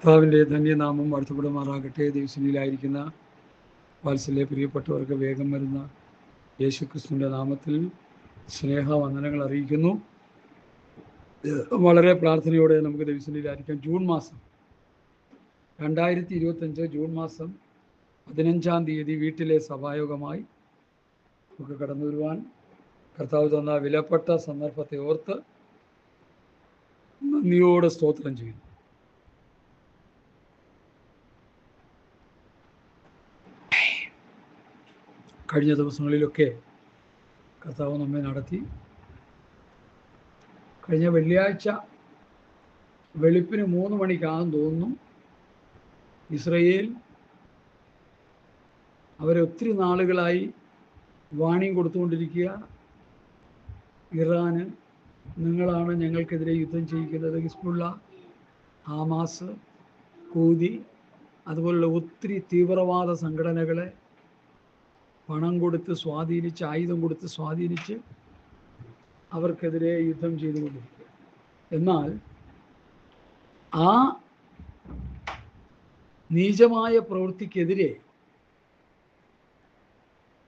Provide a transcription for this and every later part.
കർത്താവിൻ്റെ ധന്യനാമം വാഴ്ത്തപ്പെടുമാറാകട്ടെ. ദൈവസന്നിധിയിലായിരിക്കുന്ന വാത്സല്യ പ്രിയപ്പെട്ടവർക്ക് വേഗം വരുന്ന യേശുക്രിസ്തുവിൻ്റെ നാമത്തിൽ സ്നേഹവന്ദനങ്ങൾ അറിയിക്കുന്നു. വളരെ പ്രാർത്ഥനയോടെ നമുക്ക് ദൈവസന്നിധിയിലായിരിക്കാം. ജൂൺ മാസം 2025 ജൂൺ മാസം 15-ാം തീയതി വീട്ടിലെ സഭായോഗമായി നമുക്ക് കടന്നു വരുവാൻ കർത്താവ് തന്ന വിലപ്പെട്ട സന്ദർഭത്തെ ഓർത്ത് നന്ദിയോടെ സ്തോത്രം ചെയ്യുന്നു. കഴിഞ്ഞ ദിവസങ്ങളിലൊക്കെ കർത്താവ് നമ്മെ നടത്തി. കഴിഞ്ഞ വെള്ളിയാഴ്ച വെളുപ്പിന് 3 മണിക്കാണെന്ന് തോന്നുന്നു ഇസ്രയേൽ അവരെ ഒത്തിരി നാളുകളായി വാണിംഗ് കൊടുത്തുകൊണ്ടിരിക്കുക. ഇറാന് നിങ്ങളാണ് ഞങ്ങൾക്കെതിരെ യുദ്ധം ചെയ്യിക്കുന്നത്. ഹിസ്ബുള്ള, ഹമാസ്, ഹൂതി അതുപോലുള്ള ഒത്തിരി തീവ്രവാദ സംഘടനകളെ പണം കൊടുത്ത് സ്വാധീനിച്ച്, ആയുധം കൊടുത്ത് സ്വാധീനിച്ച് അവർക്കെതിരെ യുദ്ധം ചെയ്തുകൊണ്ടിരിക്കുക. എന്നാൽ ആ നീചമായ പ്രവൃത്തിക്കെതിരെ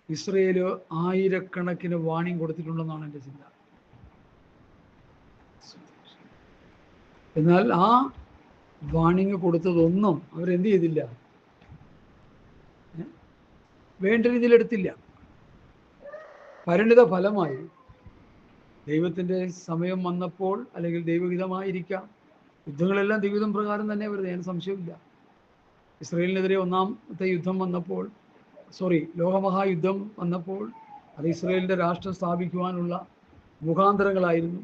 ഇസ്രയേൽ ആയിരക്കണക്കിന് വാണിംഗ് കൊടുത്തിട്ടുണ്ടെന്നാണ് എൻ്റെ ചിന്ത. എന്നാൽ ആ വാണിംഗ് കൊടുത്തതൊന്നും അവരെന്ത് ചെയ്തില്ല, വേണ്ട രീതിയിൽ എടുത്തില്ല. പരിണിത ഫലമായി ദൈവത്തിൻ്റെ സമയം വന്നപ്പോൾ, അല്ലെങ്കിൽ ദൈവഹിതമായിരിക്കാം, യുദ്ധങ്ങളെല്ലാം ദൈവഹിതം പ്രകാരം തന്നെ വരുന്നത്, അതിന് സംശയമില്ല. ഇസ്രയേലിനെതിരെ ഒന്നാമത്തെ യുദ്ധം വന്നപ്പോൾ, ലോകമഹായുദ്ധം വന്നപ്പോൾ അത് ഇസ്രയേലിൻ്റെ രാഷ്ട്രം സ്ഥാപിക്കുവാനുള്ള മുഖാന്തരങ്ങളായിരുന്നു.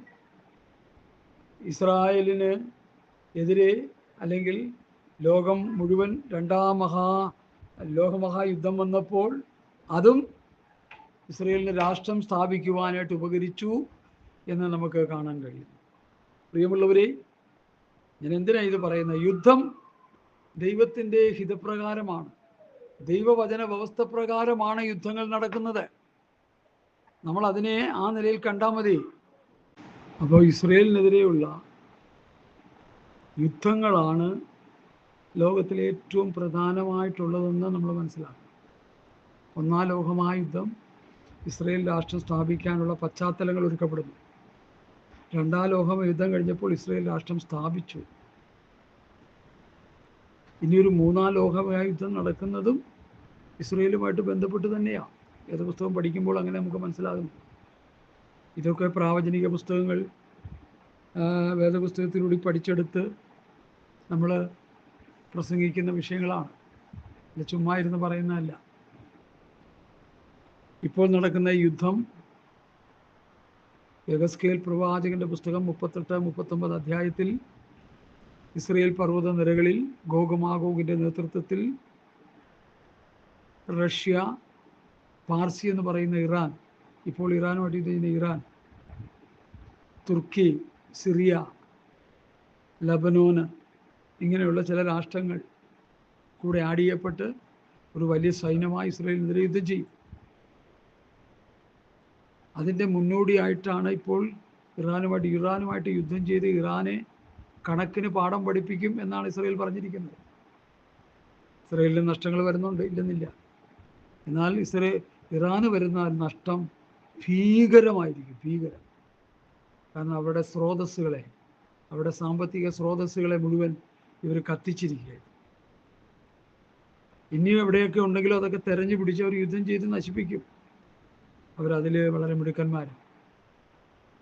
ഇസ്രായേലിന് എതിരെ അല്ലെങ്കിൽ ലോകം മുഴുവൻ ലോകമഹായുദ്ധം വന്നപ്പോൾ അതും ഇസ്രയേലിന് രാഷ്ട്രം സ്ഥാപിക്കുവാനായിട്ട് ഉപകരിച്ചു എന്ന് നമുക്ക് കാണാൻ കഴിയും. പ്രിയമുള്ളവരെ, ഞാൻ എന്തിനാണ് ഇത് പറയുന്നത്? യുദ്ധം ദൈവത്തിൻ്റെ ഹിതപ്രകാരമാണ്, ദൈവവചന വ്യവസ്ഥ പ്രകാരമാണ് യുദ്ധങ്ങൾ നടക്കുന്നത്. നമ്മൾ അതിനെ ആ നിലയിൽ കണ്ടാൽ മതി. അപ്പോൾ ഇസ്രയേലിനെതിരെയുള്ള യുദ്ധങ്ങളാണ് ലോകത്തിലെ ഏറ്റവും പ്രധാനമായിട്ടുള്ളതെന്ന് നമ്മൾ മനസ്സിലാക്കണം. ഒന്നാം ലോകമഹായുദ്ധം ഇസ്രയേൽ രാഷ്ട്രം സ്ഥാപിക്കാനുള്ള പശ്ചാത്തലങ്ങൾ ഒരുക്കപ്പെടുന്നു. രണ്ടാം ലോകമഹായുദ്ധം കഴിഞ്ഞപ്പോൾ ഇസ്രയേൽ രാഷ്ട്രം സ്ഥാപിച്ചു. ഇനിയൊരു മൂന്നാം ലോകമഹായുദ്ധം നടക്കുന്നതും ഇസ്രയേലുമായിട്ട് ബന്ധപ്പെട്ട് തന്നെയാണ്. വേദപുസ്തകം പഠിക്കുമ്പോൾ അങ്ങനെ നമുക്ക് മനസ്സിലാകുന്നു. ഇതൊക്കെ പ്രാവചനിക പുസ്തകങ്ങൾ വേദപുസ്തകത്തിലൂടെ പഠിച്ചെടുത്ത് നമ്മൾ പ്രസംഗിക്കുന്ന വിഷയങ്ങളാണ്. ഇത് ചുമ്മാ ഇരുന്ന് പറയുന്നതല്ല. ഇപ്പോൾ നടക്കുന്ന യുദ്ധം യെഹെസ്കേൽ പ്രവാചകന്റെ പുസ്തകം 38-39 അധ്യായത്തിൽ ഇസ്രയേൽ പർവ്വത നിരകളിൽ ഗോഗുമാഗോഗിൻ്റെ നേതൃത്വത്തിൽ റഷ്യ, പാർസി എന്ന് പറയുന്ന ഇറാൻ, ഇപ്പോൾ ഇറാനുമായിട്ട് യുദ്ധം ചെയ്യുന്ന ഇറാൻ, തുർക്കി, സിറിയ, ലബനോന്, ഇങ്ങനെയുള്ള ചില രാഷ്ട്രങ്ങൾ കൂടെ ആഡ് ചെയ്യപ്പെട്ട് ഒരു വലിയ സൈന്യമായി ഇസ്രയേലിനെതിരെ യുദ്ധം ചെയ്യും. അതിൻ്റെ മുന്നോടിയായിട്ടാണ് ഇപ്പോൾ ഇറാനുമായിട്ട് യുദ്ധം ചെയ്ത് ഇറാനെ കണക്കിന് പാഠം പഠിപ്പിക്കും എന്നാണ് ഇസ്രയേൽ പറഞ്ഞിരിക്കുന്നത്. ഇസ്രയേലിന് നഷ്ടങ്ങൾ വരുന്നുണ്ട്, ഇല്ലെന്നില്ല. എന്നാൽ ഇറാന് വരുന്ന നഷ്ടം ഭീകരമായിരിക്കും, ഭീകരം. കാരണം അവരുടെ സ്രോതസ്സുകളെ, അവരുടെ സാമ്പത്തിക സ്രോതസ്സുകളെ മുഴുവൻ ഇവർ കത്തിച്ചിരിക്കുകയാണ്. ഇനിയും എവിടെയൊക്കെ ഉണ്ടെങ്കിലും അതൊക്കെ തെരഞ്ഞു പിടിച്ച് അവർ യുദ്ധം ചെയ്ത് നശിപ്പിക്കും. അവരതിൽ വളരെ മിടുക്കന്മാരാണ്.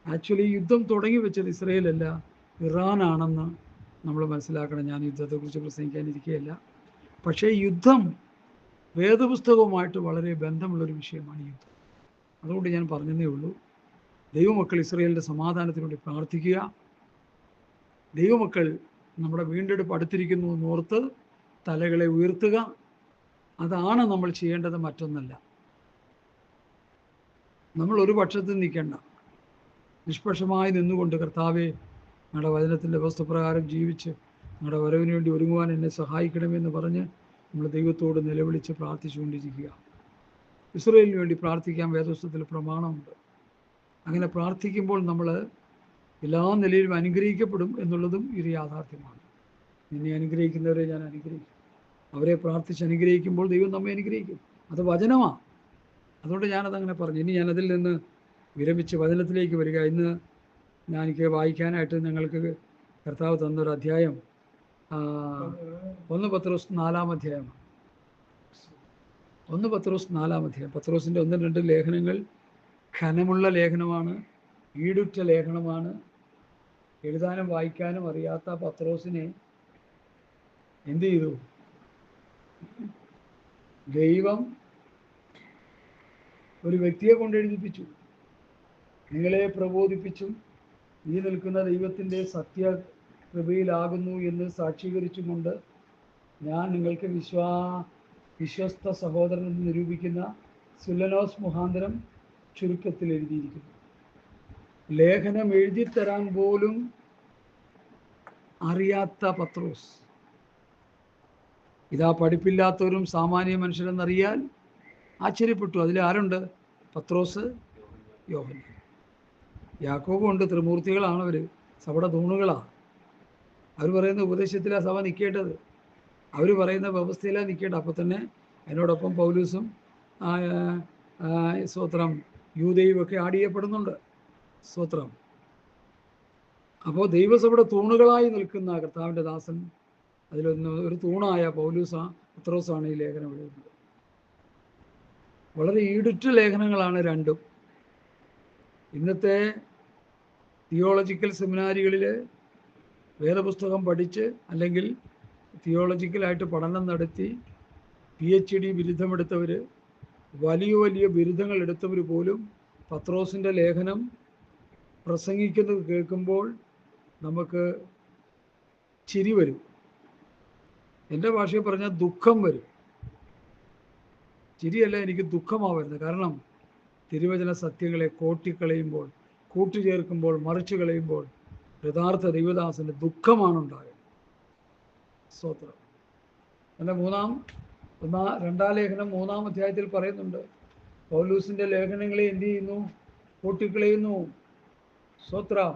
ആക്ച്വലി യുദ്ധം തുടങ്ങി വെച്ചത് ഇസ്രയേലല്ല, ഇറാനാണെന്ന് നമ്മൾ മനസ്സിലാക്കണം. ഞാൻ യുദ്ധത്തെക്കുറിച്ച് പ്രസംഗിക്കാനിരിക്കുകയല്ല. പക്ഷേ യുദ്ധം വേദപുസ്തകവുമായിട്ട് വളരെ ബന്ധമുള്ളൊരു വിഷയമാണ് യുദ്ധം. അതുകൊണ്ട് ഞാൻ പറഞ്ഞതേ ഉള്ളൂ. ദൈവമക്കൾ ഇസ്രയേലിൻ്റെ സമാധാനത്തിന് വേണ്ടി പ്രാർത്ഥിക്കുക. ദൈവമക്കൾ നമ്മുടെ വീണ്ടെടുപ്പ് അടുത്തിരിക്കുന്നു എന്നോർത്ത് തലകളെ ഉയർത്തുക. അതാണ് നമ്മൾ ചെയ്യേണ്ടത്, മറ്റൊന്നല്ല. നമ്മൾ ഒരു പക്ഷത്ത് നിൽക്കേണ്ട, നിഷ്പക്ഷമായി നിന്നുകൊണ്ട് കർത്താവെ, ഞങ്ങളുടെ വചനത്തിൻ്റെ വ്യവസ്ഥപ്രകാരം ജീവിച്ച് ഞങ്ങളുടെ വരവിന് വേണ്ടി ഒരുങ്ങുവാൻ എന്നെ സഹായിക്കണമെന്ന് പറഞ്ഞ് നമ്മൾ ദൈവത്തോട് നിലവിളിച്ച് പ്രാർത്ഥിച്ചുകൊണ്ടിരിക്കുക. ഇസ്രയേലിന് വേണ്ടി പ്രാർത്ഥിക്കാൻ വേദപുസ്തകത്തിൽ പ്രമാണമുണ്ട്. അങ്ങനെ പ്രാർത്ഥിക്കുമ്പോൾ നമ്മൾ എല്ലാ നിലയിലും അനുഗ്രഹിക്കപ്പെടും എന്നുള്ളതും ഒരു യാഥാർത്ഥ്യമാണ്. നിന്നെ അനുഗ്രഹിക്കുന്നവരെ ഞാൻ അനുഗ്രഹിക്കും. അവരെ പ്രാർത്ഥിച്ച് അനുഗ്രഹിക്കുമ്പോൾ ദൈവം നമ്മെ അനുഗ്രഹിക്കും. അത് വചനമാണ്. അതുകൊണ്ട് ഞാനതങ്ങനെ പറഞ്ഞു. ഇനി ഞാനതിൽ നിന്ന് വിരമിച്ച് വചനത്തിലേക്ക് വരിക. ഇന്ന് എനിക്ക് വായിക്കാനായിട്ട് ഞങ്ങൾക്ക് കർത്താവ് തന്നൊരു അധ്യായം 1 പത്രോസ് 4-ാം അധ്യായമാണ്. 1 പത്രോസ് 4-ാം അധ്യായം. പത്രോസിൻ്റെ 1-2 ലേഖനങ്ങൾ ഘനമുള്ള ലേഖനമാണ്, ഈടുറ്റ ലേഖനമാണ്. എഴുതാനും വായിക്കാനും അറിയാത്ത പത്രോസിനെ എന്ത് ചെയ്തു? ദൈവം ഒരു വ്യക്തിയെ കൊണ്ട് എഴുതിപ്പിച്ചു. നിങ്ങളെ പ്രബോധിപ്പിച്ചും ഈ നിൽക്കുന്ന ദൈവത്തിൻ്റെ സത്യകൃപയിലാകുന്നു എന്ന് സാക്ഷീകരിച്ചുകൊണ്ട് ഞാൻ നിങ്ങൾക്ക് വിശ്വസ്ത സഹോദരൻ എന്ന് നിരൂപിക്കുന്ന സുലനോസ് മുഖാന്തരം ചുരുക്കത്തിൽ എഴുതിയിരിക്കുന്നു. ലേഖനം എഴുതിത്തരാൻ പോലും അറിയാത്ത പത്രോസ് ഇതാ പഠിപ്പില്ലാത്തവരും സാമാന്യ മനുഷ്യരെന്നറിയാൻ ആശ്ചര്യപ്പെട്ടു. അതിൽ ആരുണ്ട്? പത്രോസ്, യോഹന്നാൻ, യാക്കോബും ഉണ്ട്. ത്രിമൂർത്തികളാണ് അവർ. സഭയുടെ തൂണുകളാണ്. അവർ പറയുന്ന ഉപദേശത്തിലാണ് സഭ നിൽക്കേണ്ടത്. അവർ പറയുന്ന വ്യവസ്ഥയിലാണ് നിൽക്കേണ്ടത്. അപ്പോൾ തന്നെ അതിനോടൊപ്പം പൗലൂസും സ്തോത്രം യൂദയും ഒക്കെ ആഡ് ചെയ്യപ്പെടുന്നുണ്ട്. സ്തോത്രം. അപ്പോൾ ദൈവസഭയുടെ തൂണുകളായി നിൽക്കുന്ന കർത്താവിൻ്റെ ദാസൻ, അതിലൊന്ന് ഒരു തൂണായ പത്രോസാണ് ഈ ലേഖനം എഴുതുന്നത്. വളരെ ഈടുറ്റ ലേഖനങ്ങളാണ് രണ്ടും. ഇന്നത്തെ തിയോളജിക്കൽ സെമിനാരികളിൽ വേദപുസ്തകം പഠിച്ച് അല്ലെങ്കിൽ തിയോളജിക്കലായിട്ട് പഠനം നടത്തി PhD ബിരുദമെടുത്തവർ, വലിയ വലിയ ബിരുദങ്ങൾ എടുത്തവർ പോലും പത്രോസിൻ്റെ ലേഖനം പ്രസംഗിക്കുന്നത് കേൾക്കുമ്പോൾ നമുക്ക് ചിരി വരും. എൻ്റെ ഭാഷയിൽ പറഞ്ഞാൽ ദുഃഖം വരും. ചിരിയല്ല, എനിക്ക് ദുഃഖമാണ് വരുന്നത്. കാരണം തിരുവചന സത്യങ്ങളെ കോട്ടിക്കളയുമ്പോൾ, കൂട്ടുചേർക്കുമ്പോൾ, മറിച്ചു കളയുമ്പോൾ യഥാർത്ഥ ദൈവദാസന് ദുഃഖമാണ് ഉണ്ടാകുന്നത്. സ്തോത്രം. എൻ്റെ 2-ാം ലേഖനം 3-ാം അധ്യായത്തിൽ പറയുന്നുണ്ട്, പൗലൂസിൻ്റെ ലേഖനങ്ങളെ എന്ത് ചെയ്യുന്നു? കൂട്ടിക്കളയുന്നു. സ്തോത്രം.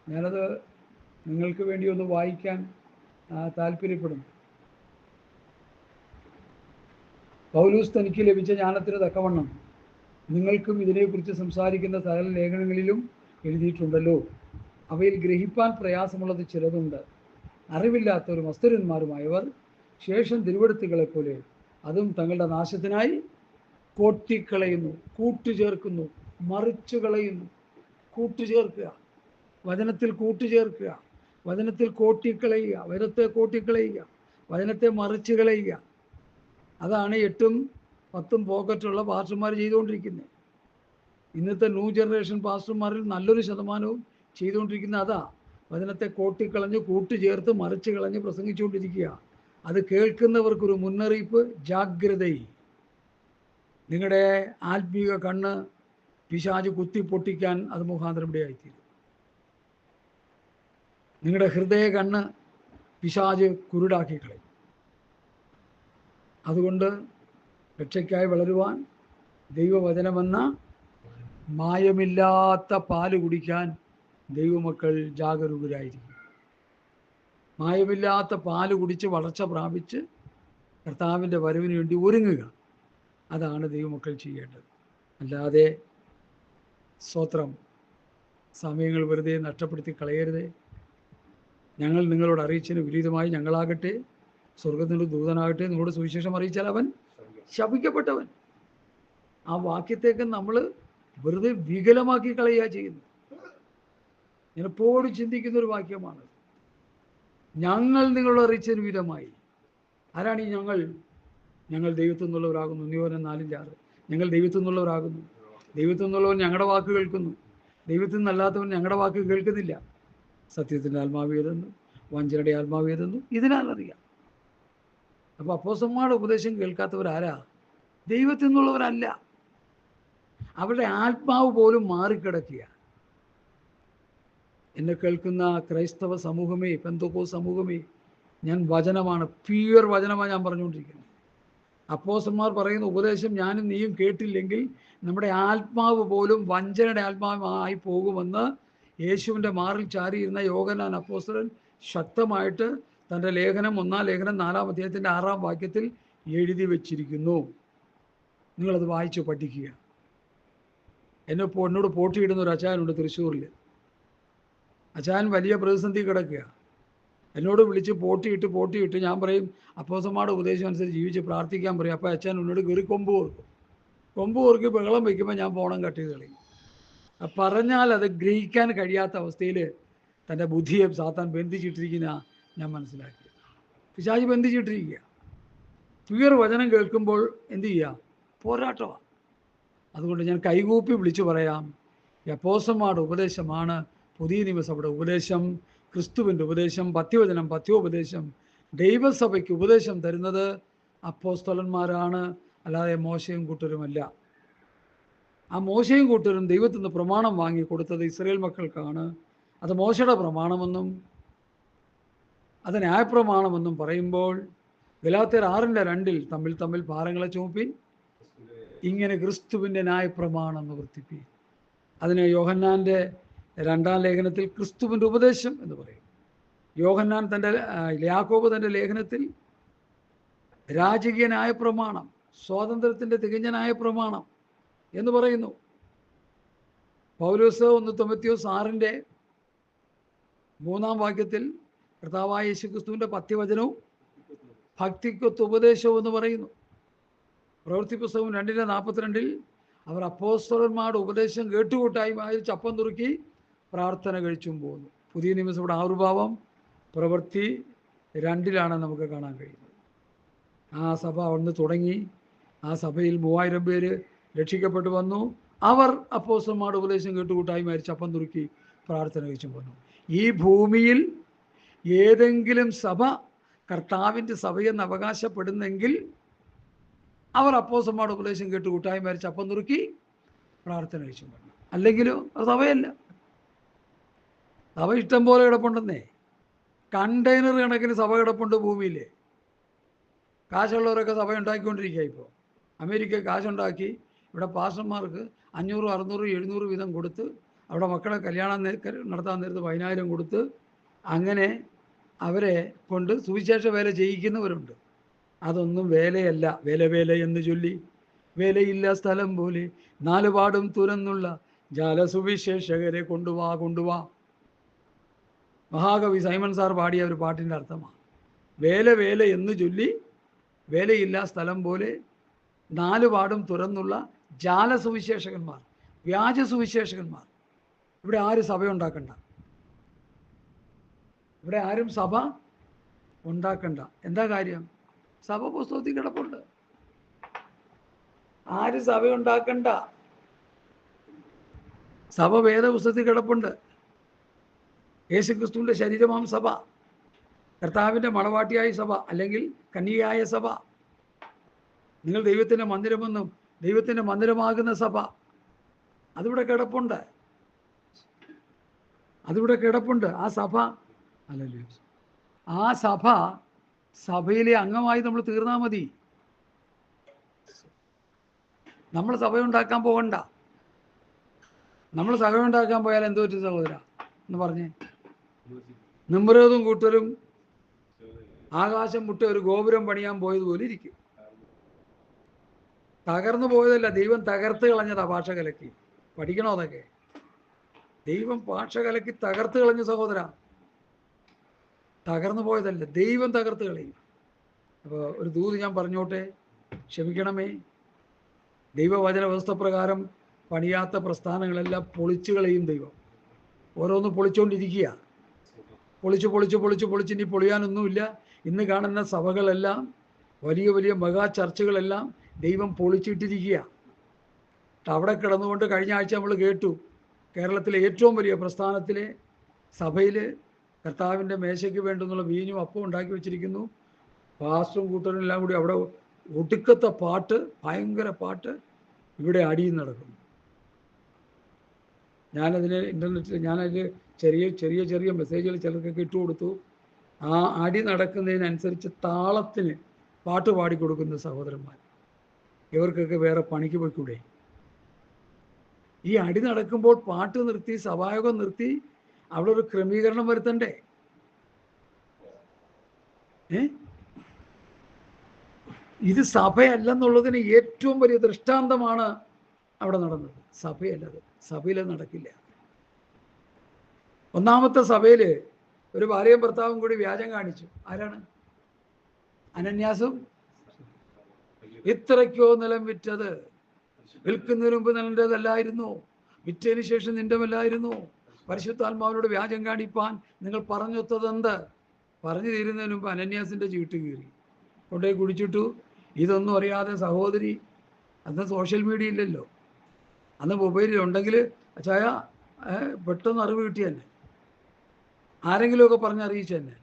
ഞാനത് നിങ്ങൾക്ക് വേണ്ടി ഒന്ന് വായിക്കാൻ താല്പര്യപ്പെടുന്നു. പൗലൂസ് തനിക്ക് ലഭിച്ച ജ്ഞാനത്തിന് തക്കവണ്ണം നിങ്ങൾക്കും ഇതിനെക്കുറിച്ച് സംസാരിക്കുന്ന സകല ലേഖനങ്ങളിലും എഴുതിയിട്ടുണ്ടല്ലോ. അവയിൽ ഗ്രഹിപ്പാൻ പ്രയാസമുള്ളത് ചിലതുണ്ട്. അറിവില്ലാത്തവരും അസ്ഥിരന്മാരുമായവർ ശേഷം തിരുവെഴുത്തുകളെപ്പോലെ അതും തങ്ങളുടെ നാശത്തിനായി കോട്ടിക്കളയുന്നു, കൂട്ടുചേർക്കുന്നു, മറിച്ചു കളയുന്നു. കൂട്ടുചേർക്കുക, വചനത്തിൽ കൂട്ടുചേർക്കുക, വചനത്തിൽ കോട്ടിക്കളയുക, വചനത്തെ കോട്ടിക്കളയുക, വചനത്തെ മറിച്ചു കളയുക. അതാണ് 8ഉം 10ഉം പോക്കറ്റുള്ള പാസ്റ്റർമാർ ചെയ്തുകൊണ്ടിരിക്കുന്നത്. ഇന്നത്തെ ന്യൂ ജനറേഷൻ പാസ്റ്റർമാരിൽ നല്ലൊരു ശതമാനവും ചെയ്തുകൊണ്ടിരിക്കുന്ന അതാ. വചനത്തെ കോട്ടിക്കളഞ്ഞ് കൂട്ടുചേർത്ത് മറിച്ചു കളഞ്ഞ് പ്രസംഗിച്ചുകൊണ്ടിരിക്കുക. അത് കേൾക്കുന്നവർക്കൊരു മുന്നറിയിപ്പ്, ജാഗ്രത. നിങ്ങളുടെ ആത്മീക കണ്ണ് പിശാച് കുത്തി പൊട്ടിക്കാൻ അത് മുഖാന്തരം ഇടയായിത്തീരും. നിങ്ങളുടെ ഹൃദയ കണ്ണ് പിശാച് കുരുടാക്കി കളയും. അതുകൊണ്ട് രക്ഷയ്ക്കായി വളരുവാൻ ദൈവവചനമെന്ന മായമില്ലാത്ത പാല് കുടിക്കാൻ ദൈവമക്കൾ ജാഗരൂകരായിരിക്കും. മായമില്ലാത്ത പാല് കുടിച്ച് വളർച്ച പ്രാപിച്ച് കർത്താവിൻ്റെ വരവിന് വേണ്ടി ഒരുങ്ങുക. അതാണ് ദൈവമക്കൾ ചെയ്യേണ്ടത്. അല്ലാതെ സ്തോത്രം സമയങ്ങൾ വെറുതെ നഷ്ടപ്പെടുത്തി കളയരുതേ. ഞങ്ങൾ നിങ്ങളോട് അറിയിച്ചതിന് വിപരീതമായി ഞങ്ങളാകട്ടെ സ്വർഗത്തിൻ്റെ ദൂതനാകട്ടെ നിങ്ങളോട് സുവിശേഷം അറിയിച്ചാൽ അവൻ ശപിക്കപ്പെട്ടവൻ. ആ വാക്യത്തേക്ക് നമ്മൾ വെറുതെ വികലമാക്കി കളയുക ചെയ്യുന്നു. ഞാൻ എപ്പോഴും ചിന്തിക്കുന്ന ഒരു വാക്യമാണ്. ഞങ്ങൾ നിങ്ങളോട് അറിയിച്ചതിന് വിധമായി. ആരാണ് ഈ ഞങ്ങൾ? ഞങ്ങൾ ദൈവത്തിൽ നിന്നുള്ളവരാകുന്നു. നിയോനം 4:6. ഞങ്ങൾ ദൈവത്തിൽ നിന്നുള്ളവരാകുന്നു. ദൈവത്തിൽ നിന്നുള്ളവൻ ഞങ്ങളുടെ വാക്ക് കേൾക്കുന്നു. ദൈവത്തിൽ നിന്നല്ലാത്തവൻ ഞങ്ങളുടെ വാക്ക് കേൾക്കുന്നില്ല. സത്യത്തിൻ്റെ ആത്മാവേതെന്നും വഞ്ചനയുടെ ആത്മാവേതെന്നും ഇതിനാൽ അറിയാം. അപ്പോൾ അപ്പോസ്തലന്മാരുടെ ഉപദേശം കേൾക്കാത്തവരാരാ? ദൈവത്തിൽ നിന്നുള്ളവരല്ല. അവരുടെ ആത്മാവ് പോലും മാറിക്കിടക്കുക. എന്നെ കേൾക്കുന്ന ക്രൈസ്തവ സമൂഹമേ, പെന്തക്കോസ്ത് സമൂഹമേ, ഞാൻ വചനമാണ്, പ്യുവർ വചനമാണ് ഞാൻ പറഞ്ഞുകൊണ്ടിരിക്കുന്നത്. അപ്പോസ്തലന്മാർ പറയുന്ന ഉപദേശം ഞാനും നീയും കേട്ടില്ലെങ്കിൽ നമ്മുടെ ആത്മാവ് പോലും വഞ്ചനയുടെ ആത്മാവായി പോകുമെന്ന് യേശുവിൻ്റെ മാറിൽ ചാരിയിരുന്ന യോഹന്നാൻ അപ്പോസ്തലൻ ശക്തമായിട്ട് തൻ്റെ ലേഖനം 1-ാം ലേഖനം 4-ാം അധ്യായത്തിൻ്റെ 6-ാം വാക്യത്തിൽ എഴുതി വച്ചിരിക്കുന്നു. നിങ്ങളത് വായിച്ചു പഠിക്കുക. എന്നോട് പോട്ടിയിടുന്ന ഒരു അച്ചായനുണ്ട് തൃശ്ശൂരിൽ. അച്ചായൻ വലിയ പ്രതിസന്ധി കിടക്കുക. എന്നോട് വിളിച്ച് പോട്ടിയിട്ട് ഞാൻ പറയും അപ്പോസ്തലന്മാരുടെ ഉപദേശം അനുസരിച്ച് ജീവിച്ച് പ്രാർത്ഥിക്കാൻ പറയും. അപ്പോൾ അച്ചായൻ എന്നോട് കയറി കൊമ്പ് കോർക്കി ബഹളം വയ്ക്കുമ്പോൾ ഞാൻ പോണം കട്ട് ചെയ്ത് കളയും. പറഞ്ഞാൽ അത് ഗ്രഹിക്കാൻ കഴിയാത്ത അവസ്ഥയിൽ തൻ്റെ ബുദ്ധിയെ സാത്താൻ ബന്ധിച്ചിട്ടിരിക്കുന്ന ഞാൻ മനസ്സിലാക്കി. പിശാച് ബന്ധിച്ചിട്ടിരിക്കുക. ക്ലിയർ വചനം കേൾക്കുമ്പോൾ എന്ത് ചെയ്യുക? പോരാട്ടമാണ്. അതുകൊണ്ട് ഞാൻ കൈകൂപ്പി വിളിച്ചു പറയാം, അപ്പോസ്തലന്മാരുടെ ഉപദേശമാണ് പുതിയ നിയമസഭയുടെ ഉപദേശം, ക്രിസ്തുവിൻ്റെ ഉപദേശം, പഥ്യവചനം, പഥ്യോപദേശം, ദൈവസഭയ്ക്ക് ഉപദേശം തരുന്നത് അപ്പോസ്തലന്മാരാണ്, അല്ലാതെ മോശയും കൂട്ടരുമല്ല. ആ മോശയും കൂട്ടരും ദൈവത്തിൽ നിന്ന് പ്രമാണം വാങ്ങി കൊടുത്തത് ഇസ്രായേൽ മക്കൾക്കാണ്. അത് മോശയുടെ പ്രമാണമെന്നും അത് ന്യായപ്രമാണമെന്നും പറയുമ്പോൾ ഗലാത്യർ 6:2 തമ്മിൽ ഭാരങ്ങളെ ചുമപ്പിൻ, ഇങ്ങനെ ക്രിസ്തുവിൻ്റെ ന്യായപ്രമാണം നിവർത്തിപ്പിൻ. അതിന് യോഹന്നാൻ്റെ 2-ാം ലേഖനത്തിൽ ക്രിസ്തുവിൻ്റെ ഉപദേശം എന്ന് പറയും. യാക്കോബ് തൻ്റെ ലേഖനത്തിൽ രാജകീയ ന്യായപ്രമാണം, സ്വാതന്ത്ര്യത്തിൻ്റെ തികഞ്ഞ ന്യായപ്രമാണം എന്ന് പറയുന്നു. പൗലോസ് 1 തിമോഥെയോസ് 6-3 വാക്യത്തിൽ കർത്താവായ യേശുക്രിസ്തുവിൻ്റെ പഥ്യവചനവും ഭക്തിക്കൊത്ത് ഉപദേശവും എന്ന് പറയുന്നു. പ്രവൃത്തി പുസ്തകം 2:42 അവർ അപ്പോസ്തലന്മാരുടെ ഉപദേശം കേട്ടുകൂട്ടായി ചപ്പം തുറുക്കി പ്രാർത്ഥന കഴിച്ചും പോകുന്നു. പുതിയ നിയമസഭയുടെ ആവിർഭാവം പ്രവൃത്തി 2 നമുക്ക് കാണാൻ കഴിയുന്നത്. ആ സഭ അവിടുന്ന് തുടങ്ങി. ആ സഭയിൽ 3000 പേര് രക്ഷിക്കപ്പെട്ടു വന്നു. അവർ അപ്പോസ്തലന്മാരുടെ ഉപദേശം കേട്ടുകൂട്ടായി ചപ്പം തുറുക്കി പ്രാർത്ഥന കഴിച്ചും പോകുന്നു. ഈ ഭൂമിയിൽ ഏതെങ്കിലും സഭ കർത്താവിൻ്റെ സഭയെന്ന് അവകാശപ്പെടുന്നെങ്കിൽ അവർ അപ്പോസ്തലന്മാരുടെ ഉപദേശം കേട്ട് കൂട്ടായ്മ ചപ്പം നുറുക്കി പ്രാർത്ഥന കഴിച്ചു. അല്ലെങ്കിലോ അത് സഭയല്ല. സഭ ഇഷ്ടം പോലെ കിടപ്പുണ്ടെന്നേ. കണ്ടെയ്നർ കണക്കിന് സഭ കിടപ്പുണ്ട് ഭൂമിയിൽ. കാശുള്ളവരൊക്കെ സഭ ഉണ്ടാക്കിക്കൊണ്ടിരിക്കുക. ഇപ്പോൾ അമേരിക്ക കാശുണ്ടാക്കി ഇവിടെ പാസ്റ്റർമാർക്ക് 500, 600, 700 വീതം കൊടുത്ത് അവിടെ മക്കളെ കല്യാണം നടത്താൻ നേരത്ത് 10,000 കൊടുത്ത് അങ്ങനെ അവരെ കൊണ്ട് സുവിശേഷ വേല ചെയ്യിക്കുന്നവരുണ്ട്. അതൊന്നും വേലയല്ല. വേല എന്ന് ചൊല്ലി വേലയില്ല സ്ഥലം പോലെ 4 പാടും തുറന്നുള്ള ജാലസുവിശേഷകരെ കൊണ്ടുവാ. മഹാകവി സൈമൺ സാർ പാടിയ ഒരു പാട്ടിൻ്റെ അർത്ഥമാണ്. വേല എന്ന് ചൊല്ലി വേലയില്ല സ്ഥലം പോലെ 4 പാടും തുറന്നുള്ള ജാലസുവിശേഷകന്മാർ, വ്യാജ സുവിശേഷകന്മാർ. ഇവിടെ ആരും സഭ ഉണ്ടാക്കണ്ട. ഇവിടെ ആരും സഭ ഉണ്ടാക്കണ്ട. എന്താ കാര്യം? സഭ പുസ്തകത്തിൽ കിടപ്പുണ്ട്. ആരും സഭ ഉണ്ടാക്കണ്ട. സഭ വേദപുസ്തകത്തിൽ കിടപ്പുണ്ട്. യേശുക്രിസ്തുവിൻ്റെ ശരീരമാം സഭ, കർത്താവിൻ്റെ മണവാട്ടിയായ സഭ അല്ലെങ്കിൽ കന്യകയായ സഭ, നിങ്ങൾ ദൈവത്തിൻ്റെ മന്ദിരമെന്നും ദൈവത്തിൻ്റെ മന്ദിരമാകുന്ന സഭ, അതിവിടെ കിടപ്പുണ്ട്. ആ സഭ അല്ലല്ലോ. ആ സഭയിലെ അംഗമായി നമ്മൾ തീർന്നാൽ മതി. നമ്മൾ സഭയുണ്ടാക്കാൻ പോകണ്ട. നമ്മൾ സഭയുണ്ടാക്കാൻ പോയാൽ എന്തോ പറ്റും സഹോദര എന്ന് പറഞ്ഞേ? നിമ്രോതും കൂട്ടരും ആകാശം മുട്ട ഒരു ഗോപുരം പണിയാൻ പോയതുപോലെ ഇരിക്കും. തകർന്നു പോയതല്ല, ദൈവം തകർത്ത് കളഞ്ഞതാ. ഭാഷ കലക്കി പഠിക്കണോ അതൊക്കെ? ദൈവം ഭാഷ കലക്കി തകർത്ത് കളഞ്ഞ സഹോദര. തകർന്നു പോയതല്ല, ദൈവം തകർത്ത് കളയും. അപ്പോൾ ഒരു ദൂത് ഞാൻ പറഞ്ഞോട്ടെ, ക്ഷമിക്കണമേ. ദൈവവചന വ്യവസ്ഥ പ്രകാരം പണിയാത്ത പ്രസ്ഥാനങ്ങളെല്ലാം പൊളിച്ചു കളയും ദൈവം. ഓരോന്ന് പൊളിച്ചുകൊണ്ടിരിക്കുക. പൊളിച്ച് ഇനി പൊളിയാനൊന്നുമില്ല. ഇന്ന് കാണുന്ന സഭകളെല്ലാം, വലിയ വലിയ മെഗാ ചർച്ചുകളെല്ലാം ദൈവം പൊളിച്ചിട്ടിരിക്കുക. അവിടെ കിടന്നുകൊണ്ട് കഴിഞ്ഞ ആഴ്ച നമ്മൾ കേട്ടു, കേരളത്തിലെ ഏറ്റവും വലിയ പ്രസ്ഥാനത്തിലെ സഭയിൽ കർത്താവിൻ്റെ മേശയ്ക്ക് വേണ്ടുന്നുള്ള വീഞ്ഞും അപ്പം ഉണ്ടാക്കി വെച്ചിരിക്കുന്നു. പാസ്റ്ററും കൂട്ടരും എല്ലാം കൂടി അവിടെ ഒടുക്കത്തെ പാട്ട്, ഭയങ്കര പാട്ട് ഇവിടെ അടിയും നടക്കുന്നു. ഞാനതിന് ഇൻ്റർനെറ്റിൽ ചെറിയ മെസ്സേജുകൾ ചിലർക്കൊക്കെ ഇട്ടു കൊടുത്തു. ആ അടി നടക്കുന്നതിനനുസരിച്ച് താളത്തിന് പാട്ട് പാടിക്കൊടുക്കുന്ന സഹോദരന്മാർ, ഇവർക്കൊക്കെ വേറെ പണിക്ക് പോയിക്കൂടെ? ഈ അടി നടക്കുമ്പോൾ പാട്ട് നിർത്തി, സഭായോഗം നിർത്തി അവിടെ ഒരു ക്രമീകരണം വരുത്തണ്ടേ? ഏ ഇത് സഭയല്ലെന്നുള്ളതിന് ഏറ്റവും വലിയ ദൃഷ്ടാന്തമാണ് അവിടെ നടന്നത്. സഭയല്ലത്, സഭയിൽ നടക്കില്ല. ഒന്നാമത്തെ സഭയിൽ ഒരു ഭാര്യയും ഭർത്താവും കൂടി വ്യാജം കാണിച്ചു. ആരാണ്? അനന്യാസും. ഇത്രയ്ക്കോ നിലം വിറ്റത്, വിൽക്കുന്നതിന് മുമ്പ് നിന്റേതല്ലായിരുന്നു, വിറ്റതിന് ശേഷം നിന്റെമല്ലായിരുന്നു. പരിശുദ്ധാത്മാവിനോട് വ്യാജം കാണിപ്പാൻ നിങ്ങൾ പറഞ്ഞൊത്തതെന്ത്? പറഞ്ഞു തീരുന്നതിന് മുമ്പ് അനന്യാസിന്റെ ചീട്ട് കീറി കൊണ്ടുപോയി കുടിച്ചിട്ടു. ഇതൊന്നും അറിയാതെ സഹോദരി, അന്ന് സോഷ്യൽ മീഡിയ ഇല്ലല്ലോ, അന്ന് മൊബൈലിൽ ഉണ്ടെങ്കിൽ അച്ചായ പെട്ടെന്ന് അറിവ് കിട്ടി തന്നെ, ആരെങ്കിലുമൊക്കെ പറഞ്ഞറിയിച്ചു തന്നെ.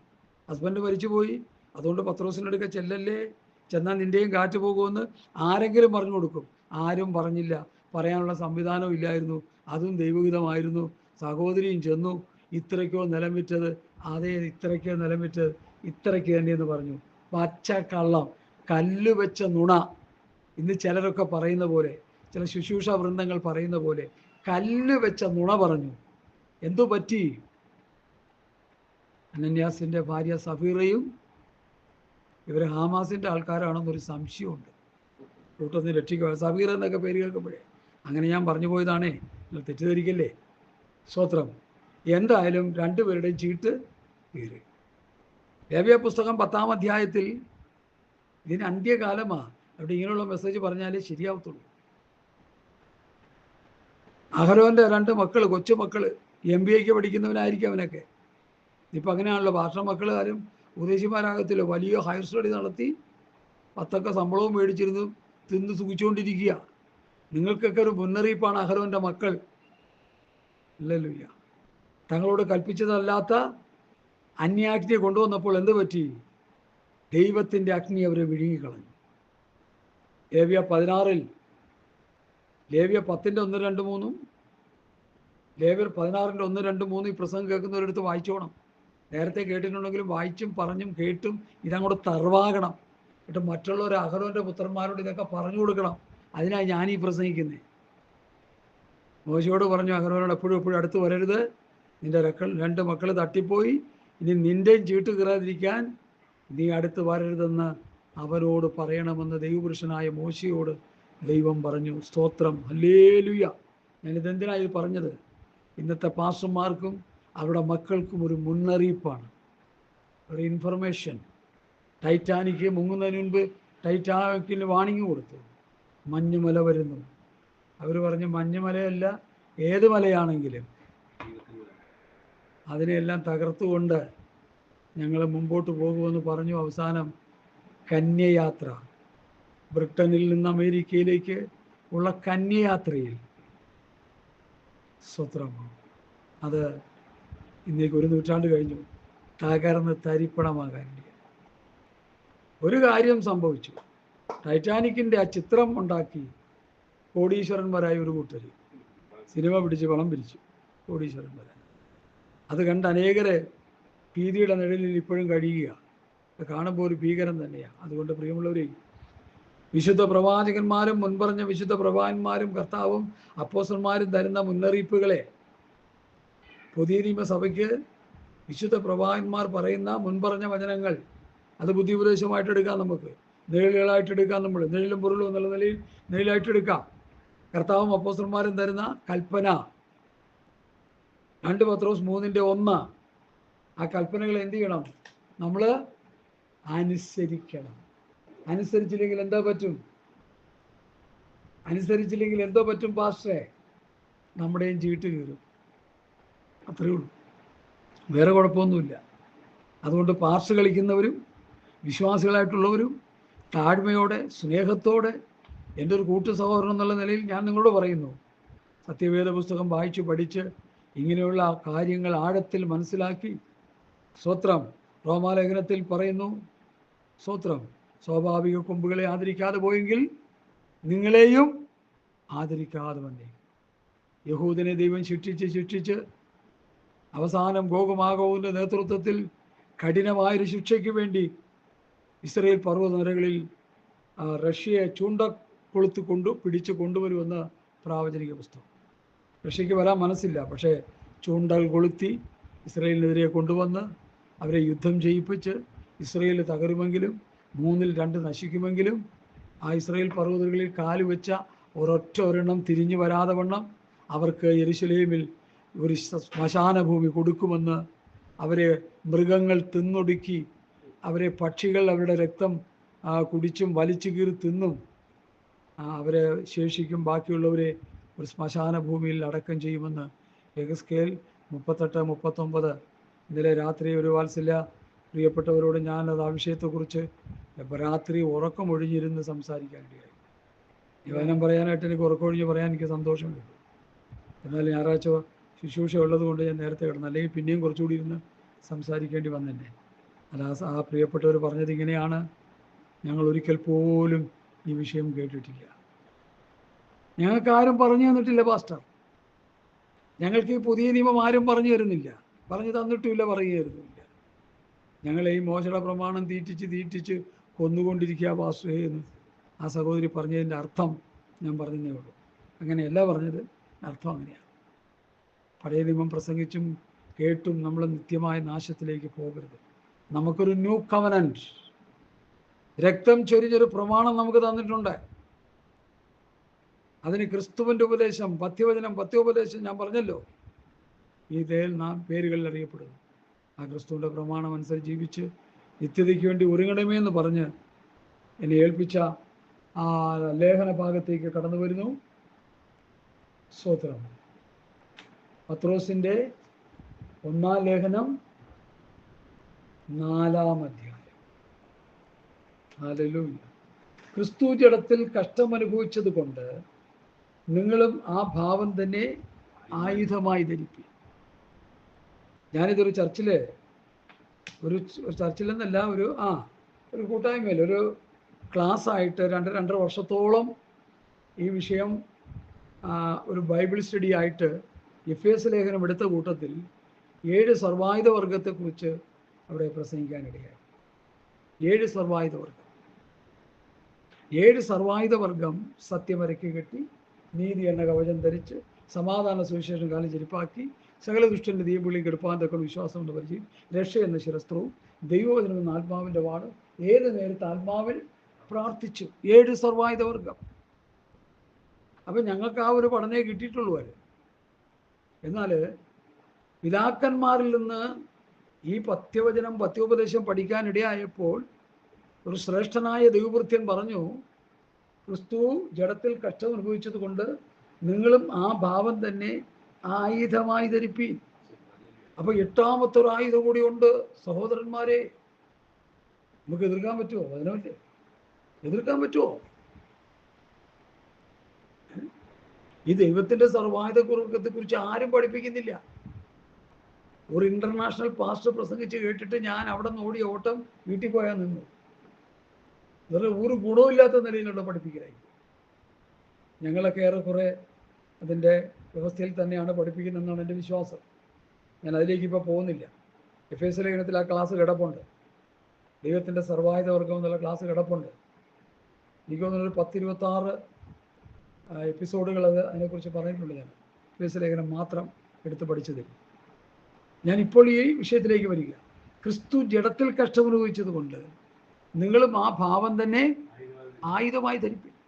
ഹസ്ബൻഡ് മരിച്ചുപോയി, അതുകൊണ്ട് പത്രോസിൻ്റെ അടുക്ക ചെല്ലല്ലേ, ചെന്നാൽ നിൻ്റെയും കാറ്റ് പോകുമെന്ന് ആരെങ്കിലും പറഞ്ഞു കൊടുക്കും. ആരും പറഞ്ഞില്ല, പറയാനുള്ള സംവിധാനവും ഇല്ലായിരുന്നു. അതും ദൈവഹിതമായിരുന്നു. സഹോദരിയും ചെന്നു. ഇത്രയ്ക്കോ നിലം വിറ്റത്, അതേ ഇത്രയ്ക്കോ നിലം വിറ്റത്, ഇത്രയ്ക്ക് തന്നെയെന്ന് പറഞ്ഞു. പച്ച കള്ളം, കല്ല് വെച്ച നുണ. ഇന്ന് ചിലരൊക്കെ പറയുന്ന പോലെ, ചില ശുശ്രൂഷ വൃന്ദങ്ങൾ പറയുന്ന പോലെ കല്ല് വെച്ച നുണ പറഞ്ഞു. എന്തു പറ്റി? അനന്യാസിന്റെ ഭാര്യ സഫീറയും ഇവർ ഹാമാസിന്റെ ആൾക്കാരാണെന്നൊരു സംശയമുണ്ട്. കൂട്ടത്തിൽ രക്ഷിക്കുക. സഫീർ എന്നൊക്കെ പേര് കേൾക്കുമ്പോഴേ അങ്ങനെ ഞാൻ പറഞ്ഞു പോയതാണേ, നിങ്ങൾ തെറ്റിദ്ധരിക്കല്ലേ. സ്തോത്രം. എന്തായാലും രണ്ടുപേരുടെയും ചീട്ട് കീറി. ലേവ്യ പുസ്തകം 10-ാം അധ്യായത്തിൽ ഇതിന് അന്ത്യകാലമാണ്. അവിടെ ഇങ്ങനെയുള്ള മെസ്സേജ് പറഞ്ഞാലേ ശരിയാവത്തുള്ളൂ. അഹരോന്റെ 2 മക്കൾ, കൊച്ചുമക്കൾ, MBA പഠിക്കുന്നവനായിരിക്കും അവനൊക്കെ. ഇപ്പം അങ്ങനെയാണല്ലോ, ഭാഷ മക്കൾ ആരും ഉപദേശിമാരാകത്തില്ല. വലിയ ഹയർ സ്റ്റഡി നടത്തി 10 ശമ്പളവും മേടിച്ചിരുന്നു തിന്ന് സുഖിച്ചുകൊണ്ടിരിക്കുക. നിങ്ങൾക്കൊക്കെ ഒരു മുന്നറിയിപ്പാണ് അഹരോന്റെ മക്കൾ. ഹല്ലേലൂയ. തങ്ങളോട് കൽപ്പിച്ചതല്ലാത്ത അന്യാജ്ഞ കൊണ്ടുവന്നപ്പോൾ എന്ത് പറ്റി? ദൈവത്തിൻ്റെ അഗ്നി അവരെ വിഴുങ്ങിക്കളഞ്ഞു. ലേവ്യ 16-ൽ, ലേവ്യ 10-ന്റെ 1, 2, 3, ലേവ്യർ 16-ന്റെ 1, 2, 3 ഈ പ്രസംഗം കേൾക്കുന്നവരെടുത്ത് വായിച്ചോണം. നേരത്തെ കേട്ടിട്ടുണ്ടെങ്കിലും വായിച്ചും പറഞ്ഞും കേട്ടും ഇതങ്ങോട്ട് തറവാകണം. എന്നിട്ട് മറ്റുള്ളവർ അഹരോന്റെ പുത്രന്മാരോട് ഇതൊക്കെ പറഞ്ഞു കൊടുക്കണം. അതിനായി ഞാനീ പ്രസംഗിക്കുന്നത്. മോശയോട് പറഞ്ഞു, അഹരോനോട് എപ്പോഴും അടുത്ത് വരരുത്, നിന്റെ 2 മക്കൾ തട്ടിപ്പോയി, ഇനി നിന്റെയും ചീട്ട് കീറാതിരിക്കാൻ നീ അടുത്ത് വരരുതെന്ന് അവരോട് പറയണമെന്ന് ദൈവപുരുഷനായ മോശയോട് ദൈവം പറഞ്ഞു. സ്തോത്രം. ഹല്ലേലൂയ. ഞാനിതെന്തിനാണ് ഇത് പറഞ്ഞത്? ഇന്നത്തെ പാസ്റ്റർമാർക്കും അവരുടെ മക്കൾക്കും ഒരു മുന്നറിയിപ്പാണ്, ഒരു ഇൻഫർമേഷൻ. ടൈറ്റാനിക് മുങ്ങുന്നതിന് മുൻപ് ടൈറ്റാനിക്കിന് വാണിംഗ് കൊടുത്തു, മഞ്ഞുമല വരുന്നു. അവർ പറഞ്ഞു, മഞ്ഞുമലയല്ല, ഏത് മലയാണെങ്കിലും അതിനെല്ലാം തകർത്തുകൊണ്ട് ഞങ്ങൾ മുമ്പോട്ട് പോകുമെന്ന് പറഞ്ഞു. അവസാനം കന്യയാത്ര, ബ്രിട്ടനിൽ നിന്ന് അമേരിക്കയിലേക്ക് ഉള്ള കന്യയാത്രയിൽ, സ്വത്രം, അത് ഇന്നേക്ക് 1 നൂറ്റാണ്ട് കഴിഞ്ഞു, തകർന്ന് തരിപ്പണമാകാൻ. ഒരു കാര്യം സംഭവിച്ചു. ടൈറ്റാനിക്കിൻ്റെ ആ ചിത്രം ഉണ്ടാക്കി കോടീശ്വരന്മാരായ ഒരു കൂട്ടർ സിനിമ പിടിച്ച് പണം പിരിച്ചു. കോടീശ്വരന്മാരായ അത് കണ്ട് അനേകരെ ഭീതിയുടെ നിഴലിൽ ഇപ്പോഴും കഴിയുക. അത് കാണുമ്പോൾ ഒരു ഭീകരം തന്നെയാണ്. അതുകൊണ്ട് പ്രിയമുള്ളവരെ, വിശുദ്ധ പ്രവാചകന്മാരും മുൻപറഞ്ഞ വിശുദ്ധ പ്രവാചകന്മാരും കർത്താവും അപ്പോസ്തലന്മാരും തരുന്ന മുന്നറിയിപ്പുകളെ പുതിയ നിയമസഭയ്ക്ക് വിശുദ്ധ പ്രവാചകന്മാർ പറയുന്ന മുൻപറഞ്ഞ വചനങ്ങൾ അത് ബുദ്ധി ഉപദേശമായിട്ട് എടുക്കാം, നമുക്ക് നിഴലുകളായിട്ട് എടുക്കാം. നമ്മൾ നിഴലും പൊരുളും എന്നുള്ള നിലയിൽ നിഴലായിട്ട് എടുക്കാം. കർത്താവും അപ്പോസ്തലന്മാരും തരുന്ന കൽപ്പന 2 പത്രോസ് 3-1, ആ കൽപ്പനകൾ എന്ത് ചെയ്യണം? നമ്മൾ അനുസരിക്കണം. അനുസരിച്ചില്ലെങ്കിൽ എന്തോ പറ്റും? അനുസരിച്ചില്ലെങ്കിൽ എന്തോ പറ്റും പാസ്റ്ററെ? നമ്മുടെയും ചീട്ട് കീറും. അത്രയേ ഉള്ളൂ, വേറെ കുഴപ്പമൊന്നുമില്ല. അതുകൊണ്ട് പാർസ് കളിക്കുന്നവരും വിശ്വാസികളായിട്ടുള്ളവരും താഴ്മയോടെ സ്നേഹത്തോടെ എൻ്റെ ഒരു കൂട്ടു സഹോദരൻ എന്നുള്ള നിലയിൽ ഞാൻ നിങ്ങളോട് പറയുന്നു, സത്യവേദ പുസ്തകം വായിച്ച് പഠിച്ച് ഇങ്ങനെയുള്ള കാര്യങ്ങൾ ആഴത്തിൽ മനസ്സിലാക്കി, സ്വത്രം, റോമാലേഖനത്തിൽ പറയുന്നു, സ്വത്രം, സ്വാഭാവിക കൊമ്പുകളെ ആദരിക്കാതെ പോയെങ്കിൽ നിങ്ങളെയും ആദരിക്കാതെ വന്നേ. യഹൂദനെ ദൈവം ശിക്ഷിച്ച് അവസാനം ഗോഗുമാഗോവിൻ്റെ നേതൃത്വത്തിൽ കഠിനമായൊരു ശിക്ഷയ്ക്ക് വേണ്ടി ഇസ്രയേൽ പർവ്വതനിരകളിൽ റഷ്യയെ പിടിച്ചു കൊണ്ടുവരുമെന്ന് പ്രാവചനിക പുസ്തകം. റഷ്യക്ക് വരാൻ മനസ്സില്ല, പക്ഷേ ചൂണ്ടൽ കൊളുത്തി ഇസ്രയേലിനെതിരെ കൊണ്ടുവന്ന് അവരെ യുദ്ധം ചെയ്യിപ്പിച്ച് ഇസ്രയേൽ തകരുമെങ്കിലും 2 നശിക്കുമെങ്കിലും ആ ഇസ്രയേൽ പർവ്വതങ്ങളിൽ കാല് വെച്ച ഒരെണ്ണം തിരിഞ്ഞു വരാതെ വണ്ണം അവർക്ക് യെരുശലേമിൽ ഒരു ശ്മശാന ഭൂമി കൊടുക്കുമെന്ന്, അവരെ മൃഗങ്ങൾ തിന്നൊടുക്കി, അവരെ പക്ഷികൾ അവരുടെ രക്തം കുടിച്ചും വലിച്ചു കീറി തിന്നും, അവരെ ശേഷിക്കും ബാക്കിയുള്ളവരെ ഒരു ശ്മശാന ഭൂമിയിൽ അടക്കം ചെയ്യുമെന്ന് യെഹെസ്കേൽ 38-39. ഇന്നലെ രാത്രി ഒരു വാത്സല്യ പ്രിയപ്പെട്ടവരോട് ഞാനത് ആ വിഷയത്തെക്കുറിച്ച് രാത്രി ഉറക്കമൊഴിഞ്ഞിരുന്ന് സംസാരിക്കാനിടയായി. യുവനം പറയാനായിട്ട് എനിക്ക് ഉറക്കമൊഴിഞ്ഞ് പറയാൻ എനിക്ക് സന്തോഷമുണ്ട്. എന്നാൽ ഞായറാഴ്ച ശുശ്രൂഷ ഉള്ളത് കൊണ്ട് ഞാൻ നേരത്തെ കിടന്നു, അല്ലെങ്കിൽ പിന്നെയും കുറച്ചുകൂടി ഇരുന്ന് സംസാരിക്കേണ്ടി വന്നെന്നെ. അല്ല, ആ പ്രിയപ്പെട്ടവർ പറഞ്ഞത് ഇങ്ങനെയാണ്: ഞങ്ങൾ ഒരിക്കൽ പോലും ഈ വിഷയം കേട്ടിട്ടില്ല, ഞങ്ങൾക്കാരും പറഞ്ഞു തന്നിട്ടില്ല പാസ്റ്റർ, ഞങ്ങൾക്ക് ഈ പുതിയ നിയമം ആരും പറഞ്ഞു തരുന്നില്ല, പറഞ്ഞു തന്നിട്ടുമില്ല, പറയുകയായിരുന്നില്ല. ഞങ്ങളെ ഈ മോശയുടെ പ്രമാണം തീറ്റിച്ച് കൊന്നുകൊണ്ടിരിക്കുക പാസ്റ്ററേ എന്ന് ആ സഹോദരി പറഞ്ഞതിൻ്റെ അർത്ഥം ഞാൻ പറഞ്ഞതേ ഉള്ളൂ. അങ്ങനെയല്ല പറഞ്ഞത്, അർത്ഥം അങ്ങനെയാണ്. പഴയ നിയമം പ്രസംഗിച്ചും കേട്ടും നമ്മൾ നിത്യമായ നാശത്തിലേക്ക് പോകരുത്. നമുക്കൊരു ന്യൂ കവനന്റ്, രക്തം ചൊരിഞ്ഞൊരു പ്രമാണം നമുക്ക് തന്നിട്ടുണ്ട്. അതിന് ക്രിസ്തുവിൻ്റെ ഉപദേശം, പഥ്യോപദേശം ഞാൻ പറഞ്ഞല്ലോ, ഈ നാം പേരുകളിൽ അറിയപ്പെടുന്നു. ആ ക്രിസ്തുവിൻ്റെ പ്രമാണം അനുസരിച്ച് ജീവിച്ച് നിത്യതയ്ക്ക് വേണ്ടി ഒരുങ്ങണമേ എന്ന് പറഞ്ഞ് എന്നെ ഏൽപ്പിച്ച ആ ലേഖന ഭാഗത്തേക്ക് കടന്നു വരുന്നു. സ്തോത്രം. പത്രോസിൻ്റെ 1-ാം ലേഖനം 4-ാം അധ്യായം. ഹല്ലേലൂയ. ക്രിസ്തു ജഡത്തിൽ കഷ്ടമനുഭവിച്ചത് കൊണ്ട് നിങ്ങളും ആ ഭാവം തന്നെ ആയുധമായി ധരിപ്പി. ഞാനിതൊരു ചർച്ചിലെന്നല്ല, ഒരു കൂട്ടായ്മയിൽ ഒരു ക്ലാസ് ആയിട്ട് 2.5 വർഷത്തോളം ഈ വിഷയം ഒരു ബൈബിൾ സ്റ്റഡി ആയിട്ട് എഫേസ്യ ലേഖനം എടുത്ത കൂട്ടത്തിൽ 7 സർവായുധ വർഗത്തെക്കുറിച്ച് അവിടെ പ്രസംഗിക്കാനിടയായി. 7 സർവായുധ വർഗം. 7 സർവായുധ വർഗം: സത്യമരയ്ക്ക് കെട്ടി, നീതി എന്ന കവചം ധരിച്ച്, സമാധാന സുവിശേഷം കാലം ചെരുപ്പാക്കി, സകല ദുഷ്ടന്റെ ദീപുള്ളി കെടുപ്പാൻ തക്ക വിശ്വാസം കൊണ്ട് പരിചയം, രക്ഷ എന്ന ശിരസ്ത്രവും, ദൈവവചനം എന്ന ആത്മാവിൻ്റെ വാട്, ഏത് നേരത്തെ ആത്മാവിൽ പ്രാർത്ഥിച്ചു. 7 സർവായുധ വർഗം. അപ്പം ഞങ്ങൾക്ക് ആ ഒരു പഠനമേ കിട്ടിയിട്ടുള്ളൂ. എന്നാൽ പിതാക്കന്മാരിൽ നിന്ന് ഈ പഥ്യോപദേശം പഠിക്കാനിടയായപ്പോൾ ഒരു ശ്രേഷ്ഠനായ ദൈവഭൃത്യൻ പറഞ്ഞു, ക്രിസ്തു ജഡത്തിൽ കഷ്ടം അനുഭവിച്ചത് കൊണ്ട് നിങ്ങളും ആ ഭാവം തന്നെ ആയുധമായി ധരിപ്പീൻ. അപ്പൊ 8ാമത്തെ ഒരു ആയുധം കൂടി ഉണ്ട് സഹോദരന്മാരെ. നമുക്ക് എതിർക്കാൻ പറ്റുമോ? അതിനല്ലേ എതിർക്കാൻ പറ്റുമോ? ഈ ദൈവത്തിന്റെ സർവായുധത്തെ കുറിച്ച് ആരും പഠിപ്പിക്കുന്നില്ല. ഒരു ഇന്റർനാഷണൽ പാസ്റ്റർ പ്രസംഗിച്ച് കേട്ടിട്ട് ഞാൻ അവിടെ നിന്ന് ഓടി ഓട്ടം വീട്ടിൽ പോയാൽ നിന്നു. വേറെ ഒരു ഗുണമില്ലാത്ത നിലയിലുള്ള പഠിപ്പിക്കലായി. ഞങ്ങളൊക്കെ ഏറെക്കുറെ അതിൻ്റെ വ്യവസ്ഥയിൽ തന്നെയാണ് പഠിപ്പിക്കുന്നതെന്നാണ് എൻ്റെ വിശ്വാസം. ഞാൻ അതിലേക്ക് ഇപ്പോൾ പോകുന്നില്ല. എഫേസ്യ ലേഖനത്തിൽ ആ ക്ലാസ് കിടപ്പുണ്ട്. ദൈവത്തിൻ്റെ സർവായുധ വർഗം എന്നുള്ള ക്ലാസ് കിടപ്പുണ്ട്. എനിക്ക് തോന്നുന്നൊരു 10-26 എപ്പിസോഡുകൾ അതിനെക്കുറിച്ച് പറഞ്ഞിട്ടുണ്ട്. ഞാൻ എഫേസ്യ ലേഖനം മാത്രം എടുത്ത് പഠിച്ചതിൽ. ഞാനിപ്പോൾ ഈ വിഷയത്തിലേക്ക് വരിക. ക്രിസ്തു ജഡത്തിൽ കഷ്ടമനുഭവിച്ചത് കൊണ്ട് നിങ്ങളും ആ ഭാവം തന്നെ ആയുധമായി ധരിപ്പിക്കും.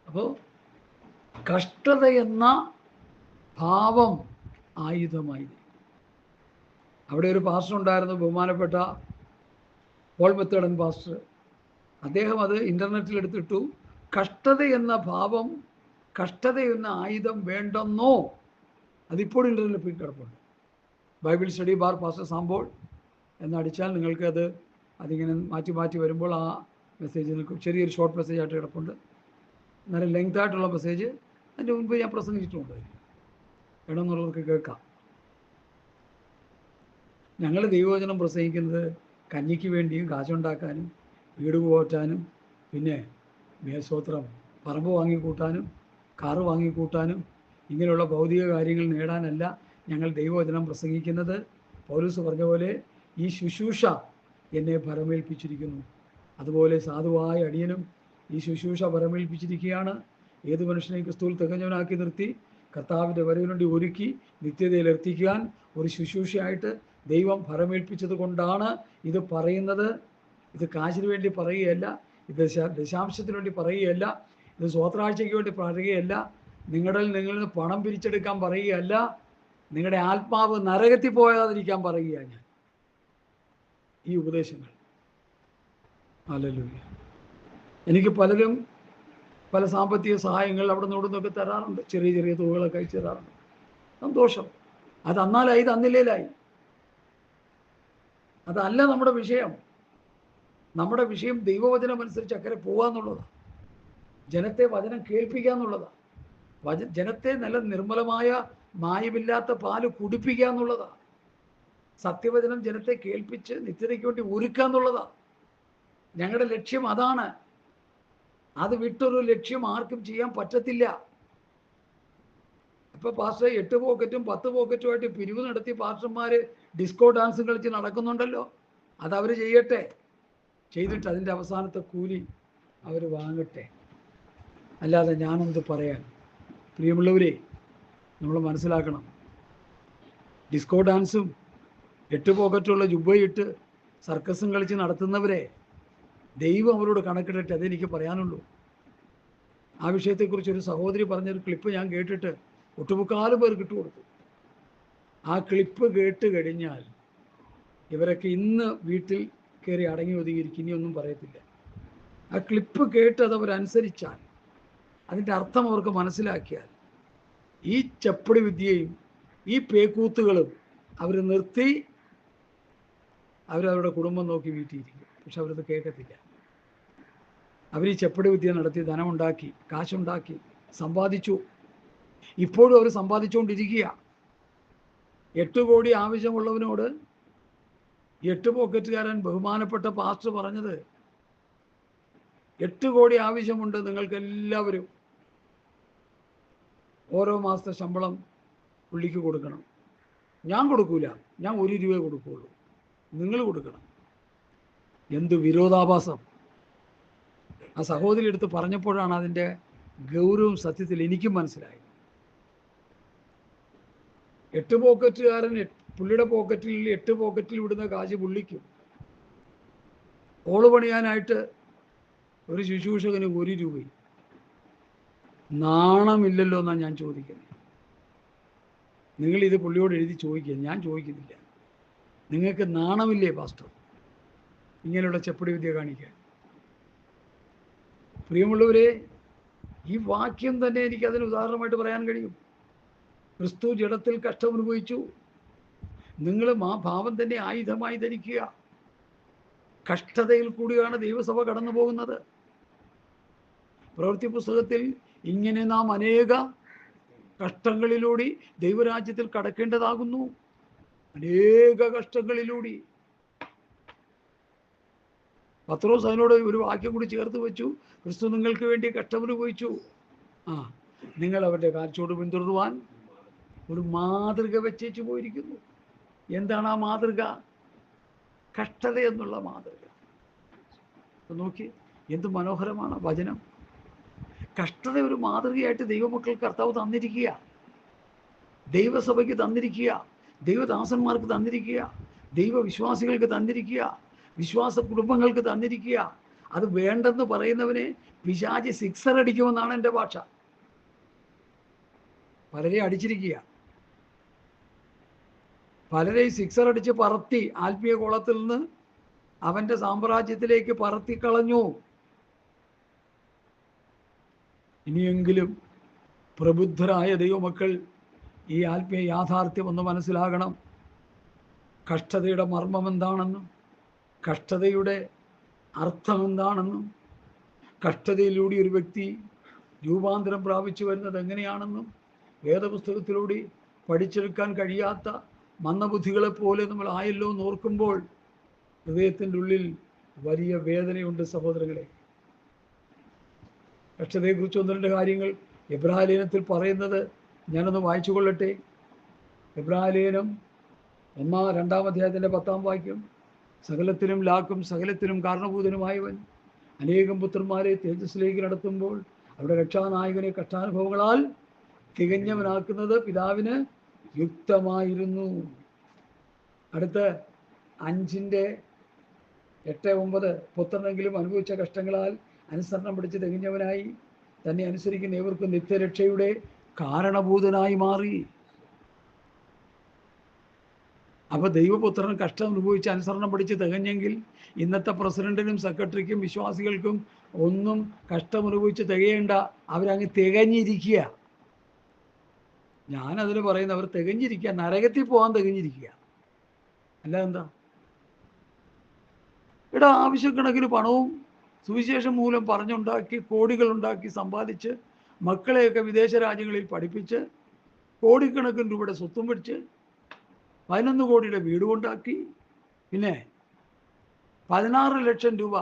അപ്പോൾ കഷ്ടത എന്ന ഭാവം ആയുധമായി ധരിക്കും. അവിടെ ഒരു പാസ്റ്റർ ഉണ്ടായിരുന്നു, ബഹുമാനപ്പെട്ട പോൾ മെത്തേഡൻ പാസ്റ്റർ. അദ്ദേഹം അത് ഇൻ്റർനെറ്റിൽ എടുത്തിട്ടു. കഷ്ടത എന്ന ഭാവം, കഷ്ടത എന്ന ആയുധം വേണ്ടെന്നോ, അതിപ്പോൾ ഇൻ്റർനെറ്റിൽ കിടപ്പുണ്ട്. ബൈബിൾ സ്റ്റഡി ബാർ പാസ്റ്റർ സാമ്പോൾ എന്നടിച്ചാൽ നിങ്ങൾക്ക് അതിങ്ങനെ മാറ്റി വരുമ്പോൾ ആ മെസ്സേജ് നിങ്ങൾക്ക് ചെറിയൊരു ഷോർട്ട് മെസ്സേജ് ആയിട്ട് കിടപ്പുണ്ട്. നല്ല ലെങ്ത് ആയിട്ടുള്ള മെസ്സേജ് അതിൻ്റെ മുൻപ് ഞാൻ പ്രസംഗിച്ചിട്ടുണ്ട്. വേണമെന്നുള്ളവർക്ക് കേൾക്കാം. ഞങ്ങൾ ദൈവവചനം പ്രസംഗിക്കുന്നത് കഞ്ഞിക്ക് വേണ്ടിയും കാശുണ്ടാക്കാനും വീട് പോറ്റാനും പിന്നെ മേൽസ്തോത്രം പറമ്പ് വാങ്ങിക്കൂട്ടാനും കാറ് വാങ്ങിക്കൂട്ടാനും ഇങ്ങനെയുള്ള ഭൗതിക കാര്യങ്ങൾ നേടാനല്ല ഞങ്ങൾ ദൈവവചനം പ്രസംഗിക്കുന്നത്. പൗലോസ് പറഞ്ഞ പോലെ ഈ ശുശ്രൂഷ എന്നെ ഭരമേൽപ്പിച്ചിരിക്കുന്നു. അതുപോലെ സാധുവായ അടിയനും ഈ ശുശ്രൂഷ ഭരമേൽപ്പിച്ചിരിക്കുകയാണ്. ഏത് മനുഷ്യനെയും ക്രിസ്തുവിൽ തികഞ്ഞവനാക്കി നിർത്തി കർത്താവിൻ്റെ വരവിനുവേണ്ടി ഒരുക്കി നിത്യതയിൽ എത്തിക്കാൻ ഒരു ശുശ്രൂഷയായിട്ട് ദൈവം ഫലമേൽപ്പിച്ചത് കൊണ്ടാണ് ഇത് പറയുന്നത്. ഇത് കാശിന് വേണ്ടി പറയുകയല്ല, ഇത് ദശാംശത്തിന് വേണ്ടി പറയുകയല്ല, ഇത് സ്വോത്രാഴ്ചയ്ക്ക് വേണ്ടി പറയുകയല്ല, നിങ്ങളിൽ നിന്ന് പണം പിരിച്ചെടുക്കാൻ പറയുകയല്ല, നിങ്ങളുടെ ആത്മാവ് നരകത്തിൽ പോകാതിരിക്കാൻ പറയുകയാണ് ഞാൻ ഈ ഉപദേശങ്ങൾ. ഹല്ലേലൂയ. എനിക്ക് പലരും പല സാമ്പത്തിക സഹായങ്ങൾ അവിടെ നിന്ന് ഇവിടെ നിന്നൊക്കെ തരാറുണ്ട്, ചെറിയ ചെറിയ തുകകളൊക്കെ അയച്ചു തരാറുണ്ട്. സന്തോഷം. അത് അന്നാലായി, തന്നില്ലേലായി. അതല്ല നമ്മുടെ വിഷയം. നമ്മുടെ വിഷയം ദൈവവചനം അനുസരിച്ച് അക്കരെ പോകാന്നുള്ളതാണ്. ജനത്തെ വചനം കേൾപ്പിക്കുക എന്നുള്ളതാണ്. ജനത്തെ നല്ല നിർമ്മലമായ മായമില്ലാത്ത പാല് കുടിപ്പിക്കുക എന്നുള്ളതാണ്. സത്യവചനം ജനത്തെ കേൾപ്പിച്ച് നിത്യതയ്ക്ക് വേണ്ടി ഒരുക്കുക എന്നുള്ളതാണ് ഞങ്ങളുടെ ലക്ഷ്യം. അതാണ്. അത് വിട്ടൊരു ലക്ഷ്യം ആർക്കും ചെയ്യാൻ പറ്റത്തില്ല. ഇപ്പൊ പാസ്റ്റർ 8 പോക്കറ്റും 10 പോക്കറ്റുമായിട്ട് പിരിവ് നടത്തി പാസ്റ്റർമാര് ഡിസ്കോ ഡാൻസ് കളിച്ച് നടക്കുന്നുണ്ടല്ലോ. അതവർ ചെയ്യട്ടെ. ചെയ്തിട്ട് അതിൻ്റെ അവസാനത്തെ കൂലി അവർ വാങ്ങട്ടെ. അല്ലാതെ ഞാനെന്ത് പറയാൻ? പ്രിയമുള്ളവരെ, നമ്മൾ മനസ്സിലാക്കണം, ഡിസ്കോ ഡാൻസും 8 പോക്കറ്റുള്ള ജുബ്ബയിട്ട് സർക്കസും കളിച്ച് നടത്തുന്നവരെ ദൈവം അവരോട് കണക്കിടട്ടെ. അതെനിക്ക് പറയാനുള്ളൂ. ആ വിഷയത്തെക്കുറിച്ച് ഒരു സഹോദരി പറഞ്ഞൊരു ക്ലിപ്പ് ഞാൻ കേട്ടിട്ട് ഒട്ടുമുക്കാലും പേർ കിട്ടുകൊടുത്തു. ആ ക്ലിപ്പ് കേട്ട് കഴിഞ്ഞാൽ ഇവരൊക്കെ ഇന്ന് വീട്ടിൽ കയറി അടങ്ങി ഒതുങ്ങിയിരിക്കും, ഇനിയൊന്നും പറയത്തില്ല. ആ ക്ലിപ്പ് കേട്ട് അതവരനുസരിച്ചാൽ, അതിൻ്റെ അർത്ഥം അവർക്ക് മനസ്സിലാക്കിയാൽ, ഈ ചെപ്പടി വിദ്യയും ഈ പേക്കൂത്തുകളും അവർ നിർത്തി അവരവരുടെ കുടുംബം നോക്കി വീട്ടിയിരിക്കും. പക്ഷെ അവരത് കേൾക്കത്തില്ല. അവർ ഈ ചെപ്പടി വിദ്യ നടത്തി ധനമുണ്ടാക്കി, കാശുണ്ടാക്കി, സമ്പാദിച്ചു. ഇപ്പോഴും അവർ സമ്പാദിച്ചുകൊണ്ടിരിക്കുക. 8 കോടി ആവശ്യമുള്ളവനോട് 8 പോക്കറ്റുകാരൻ ബഹുമാനപ്പെട്ട പാസ്റ്റർ പറഞ്ഞത്, 8 കോടി ആവശ്യമുണ്ട് നിങ്ങൾക്ക് എല്ലാവരും, ഓരോ മാസത്തെ ശമ്പളം പുള്ളിക്ക് കൊടുക്കണം. ഞാൻ കൊടുക്കൂല, ഞാൻ 1 രൂപ കൊടുക്കുകയുള്ളൂ, നിങ്ങൾ കൊടുക്കണം. എന്ത് വിരോധാഭാസം! ആ സഹോദരി എടുത്ത് പറഞ്ഞപ്പോഴാണ് അതിൻ്റെ ഗൗരവം സത്യത്തിൽ എനിക്കും മനസ്സിലായത്. 8 പോക്കറ്റുകാരൻ പുള്ളിയുടെ പോക്കറ്റിൽ 8 പോക്കറ്റിൽ വിടുന്ന കാശ് പുള്ളിക്കും. ഓള് പണിയാനായിട്ട് ഒരു ശുശ്രൂഷകന് 1 രൂപയും. നാണമില്ലല്ലോ എന്നാണ് ഞാൻ ചോദിക്കുന്നത്. നിങ്ങളിത് പുള്ളിയോട് എഴുതി ചോദിക്കുക, ഞാൻ ചോദിക്കുന്നില്ല. നിങ്ങൾക്ക് നാണമില്ലേ പാസ്റ്റർ ഇങ്ങനെയുള്ള ചെപ്പടി വിദ്യ കാണിക്കാൻ? പ്രിയമുള്ളവരെ, ഈ വാക്യം തന്നെ എനിക്ക് അതിന് ഉദാഹരണമായിട്ട് പറയാൻ കഴിയും. ക്രിസ്തു ജഡത്തിൽ കഷ്ടമനുഭവിച്ചു. നിങ്ങളും ആ ഭാവം തന്നെ ആയുധമായി ധരിക്കുക. കഷ്ടതയിൽ കൂടിയാണ് ദൈവസഭ കടന്നു പോകുന്നത്. പ്രവൃത്തി പുസ്തകത്തിൽ ഇങ്ങനെ നാം അനേക കഷ്ടങ്ങളിലൂടെ ദൈവരാജ്യത്തിൽ കടക്കേണ്ടതാകുന്നു. അനേക കഷ്ടങ്ങളിലൂടെ. പത്രോസ് അതിനോട് ഒരു വാക്യം കൂടി ചേർത്ത് വെച്ചു, ക്രിസ്തു നിങ്ങൾക്ക് വേണ്ടി കഷ്ടമനുഭവിച്ചു. നിങ്ങൾ അവരുടെ കാഴ്ചയോട് പിന്തുടരുവാൻ ഒരു മാതൃക വെച്ചേച്ചു പോയിരിക്കുന്നു. എന്താണ് ആ മാതൃക? കഷ്ടത എന്നുള്ള മാതൃക. നോക്കി, എന്ത് മനോഹരമാണ് വചനം. കഷ്ടത ഒരു മാതൃകയായിട്ട് ദൈവമക്കൾ കർത്താവ് തന്നിരിക്കുക, ദൈവസഭയ്ക്ക് തന്നിരിക്കുക, ദൈവദാസന്മാർക്ക് തന്നിരിക്കുക, ദൈവവിശ്വാസികൾക്ക് തന്നിരിക്കുക, വിശ്വാസ കുടുംബങ്ങൾക്ക് തന്നിരിക്കുക. അത് വേണ്ടെന്ന് പറയുന്നവനെ പിശാചി 6 അടിക്കുമെന്നാണ് എൻ്റെ ഭാഷ. പലരെ അടിച്ചിരിക്കുക, പലരെ 6 അടിച്ച് പറത്തി ആത്മീയ കോളത്തിൽ നിന്ന് അവൻ്റെ സാമ്രാജ്യത്തിലേക്ക് പറത്തിക്കളഞ്ഞു. ഇനിയെങ്കിലും പ്രബുദ്ധരായ ദൈവമക്കൾ ഈ ആത്മീയ യാഥാർത്ഥ്യം ഒന്ന് മനസ്സിലാകണം. കഷ്ടതയുടെ മർമ്മം എന്താണെന്നും കഷ്ടതയുടെ അർത്ഥം എന്താണെന്നും കഷ്ടതയിലൂടെ ഒരു വ്യക്തി രൂപാന്തരം പ്രാപിച്ചു വരുന്നത് എങ്ങനെയാണെന്നും വേദപുസ്തകത്തിലൂടെ പഠിച്ചെടുക്കാൻ കഴിയാത്ത മന്ദബുദ്ധികളെപ്പോലെ നമ്മൾ ആയല്ലോ എന്നോർക്കുമ്പോൾ ഹൃദയത്തിൻ്റെ ഉള്ളിൽ വലിയ വേദനയുണ്ട് സഹോദരങ്ങളെ. കഷ്ടതയെക്കുറിച്ച് 1-2 കാര്യങ്ങൾ എബ്രായലേഖനത്തിൽ പറയുന്നത് ഞാനൊന്ന് വായിച്ചു കൊള്ളട്ടെ. എബ്രായലേഖനം 1-2 അധ്യായത്തിൻ്റെ 10-ാം വാക്യം. സകലത്തിനും ലാക്കും സകലത്തിനും കാരണഭൂതനുമായവൻ അനേകം പുത്രന്മാരെ തേജസ്സിലേക്ക് നടത്തുമ്പോൾ അവരുടെ രക്ഷാനായകനെ കഷ്ടാനുഭവങ്ങളാൽ തികഞ്ഞവനാക്കുന്നത് പിതാവിന് യുക്തമായിരുന്നു. അടുത്ത 5:8-9 പുത്രനെങ്കിലും അനുഭവിച്ച കഷ്ടങ്ങളാൽ അനുസരണം പിടിച്ച് തികഞ്ഞവനായി തന്നെ അനുസരിക്കുന്ന ഏവർക്കും നിത്യരക്ഷയുടെ കാരണഭൂതനായി മാറി. അപ്പൊ ദൈവപുത്രൻ കഷ്ടം അനുഭവിച്ച് അനുസരണം പിടിച്ച് തികഞ്ഞെങ്കിൽ ഇന്നത്തെ പ്രസിഡന്റിനും സെക്രട്ടറിക്കും വിശ്വാസികൾക്കും ഒന്നും കഷ്ടം അനുഭവിച്ച് തികയേണ്ട, അവരങ്ങ് തികഞ്ഞിരിക്കുക. ഞാനതിന് പറയുന്നത് അവർ തികഞ്ഞിരിക്കുക, നരകത്തിൽ പോകാൻ തികഞ്ഞിരിക്കുക. അല്ല എന്താ? ഇവിടെ ആവശ്യക്കണക്കിന് പണവും സുവിശേഷം മൂലം പറഞ്ഞുണ്ടാക്കി കോടികൾ ഉണ്ടാക്കി സമ്പാദിച്ച് മക്കളെയൊക്കെ വിദേശ രാജ്യങ്ങളിൽ പഠിപ്പിച്ച് കോടിക്കണക്കിന് രൂപയുടെ സ്വത്തും പിടിച്ച് 11 കോടിയുടെ വീടും ഉണ്ടാക്കി, പിന്നെ 16 ലക്ഷം രൂപ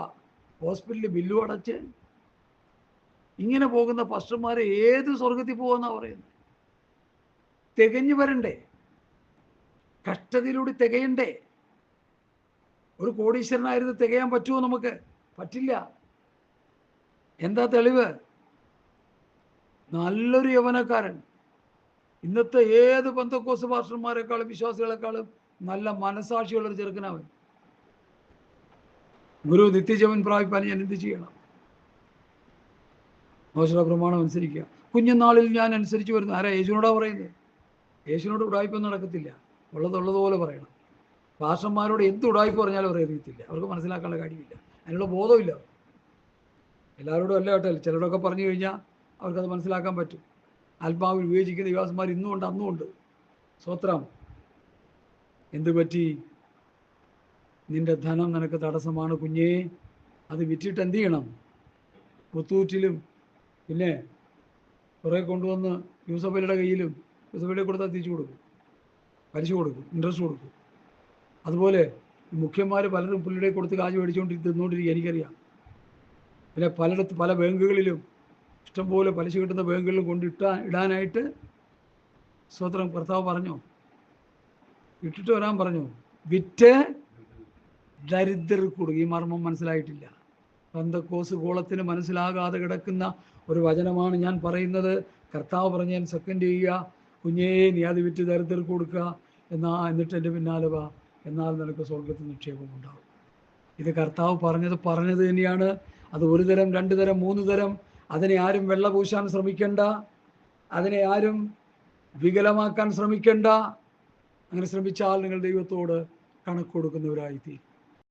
ഹോസ്പിറ്റലിൽ ബില്ലും അടച്ച് ഇങ്ങനെ പോകുന്ന പാസ്റ്റർമാരെ ഏത് സ്വർഗത്തിൽ പോകുമെന്നാണ് പറയുന്നത്? തികഞ്ഞു വരണ്ടേ? കഷ്ടതയിലൂടെ തികയണ്ടേ? ഒരു കോടീശ്വരനായിരുന്നു തികയാൻ പറ്റുമോ? നമുക്ക് പറ്റില്ല. എന്താ തെളിവ്? നല്ലൊരു യൗവനക്കാരൻ, ഇന്നത്തെ ഏത് പെന്തക്കോസ്ത് പാസ്റ്റർമാരെക്കാളും വിശ്വാസികളെക്കാളും നല്ല മനസാക്ഷിയുള്ളൊരു ചെറുക്കനവൻ. ഗുരു നിത്യജീവൻ പ്രാപിപ്പാൻ ഞാൻ എന്ത് ചെയ്യണം? മോശയുടെ പ്രമാണം അനുസരിക്കുക. കുഞ്ഞുനാളിൽ ഞാൻ അനുസരിച്ച് വരുന്നു. ആരാ? യേശുവിനോടാ പറയുന്നത്. യേശുവിനോട് ഉടായ്പൊന്നും നടക്കത്തില്ല, ഉള്ളതുപോലെ പറയണം. പാസ്റ്റർമാരോട് എന്ത് ഉടായ്പ പറഞ്ഞാലും അവർ അറിയത്തില്ല, അവർക്ക് മനസ്സിലാക്കാനുള്ള കാര്യമില്ല, അതിനുള്ള ബോധമില്ല. എല്ലാവരോടും അല്ല കേട്ടോ, ചിലരോടൊക്കെ പറഞ്ഞു കഴിഞ്ഞാൽ അവർക്കത് മനസ്സിലാക്കാൻ പറ്റും. ആത്മാവിൽ വിവേചിക്കുന്ന യുവാസന്മാർ ഇന്നും ഉണ്ട്, അന്നും ഉണ്ട്. സ്വത്രം. എന്ത് പറ്റി? നിന്റെ ധനം നിനക്ക് തടസ്സമാണ് കുഞ്ഞേ. അത് വിറ്റിട്ട് എന്ത് ചെയ്യണം? പുത്തൂറ്റിലും പിന്നെ കുറേ കൊണ്ടുവന്ന് യൂസഫലിയുടെ കയ്യിലും, യൂസഫലിയെ കൊടുത്താൽ തിരിച്ചു കൊടുക്കും, പലിശ കൊടുക്കും, ഇൻട്രസ്റ്റ് കൊടുക്കും. അതുപോലെ മുഖ്യന്മാർ പലരും പുള്ളിയുടെ കൊടുത്ത് കാശ് തിന്നുകൊണ്ടിരിക്കുക, എനിക്കറിയാം. പിന്നെ പല ബാങ്കുകളിലും ഇഷ്ടംപോലെ പലിശ കിട്ടുന്ന ബാങ്കുകളിലും ഇടാനായിട്ട് സ്വത്രം കർത്താവ് പറഞ്ഞോ? ഇട്ടിട്ട് വരാൻ പറഞ്ഞു. വിറ്റ് ദരിദ്രർ കൊടുക്കും. ഈ മർമ്മം മനസ്സിലായിട്ടില്ല. പെന്തക്കോസ്ത് ഗോളത്തിന് മനസ്സിലാകാതെ കിടക്കുന്ന ഒരു വചനമാണ് ഞാൻ പറയുന്നത്. കർത്താവ് പറഞ്ഞ് ഞാൻ സെക്കൻഡ് ചെയ്യുക, കുഞ്ഞേ നീ അത് വിറ്റ് ദരിദ്രർക്ക് കൊടുക്കുക, എന്നിട്ട് എൻ്റെ പിന്നാലെ വാ, എന്നാൽ നിനക്ക് സ്വർഗത്തിൽ നിക്ഷേപം ഉണ്ടാവും. ഇത് കർത്താവ് പറഞ്ഞത് തന്നെയാണ്. അത് 1 തരം 2 തരം 3 തരം. അതിനെ ആരും വെള്ള പൂശാൻ ശ്രമിക്കണ്ട, അതിനെ ആരും വികലമാക്കാൻ ശ്രമിക്കണ്ട. അങ്ങനെ ശ്രമിച്ചാൽ നിങ്ങൾ ദൈവത്തോട് കണക്ക് കൊടുക്കുന്നവരായിത്തീരും.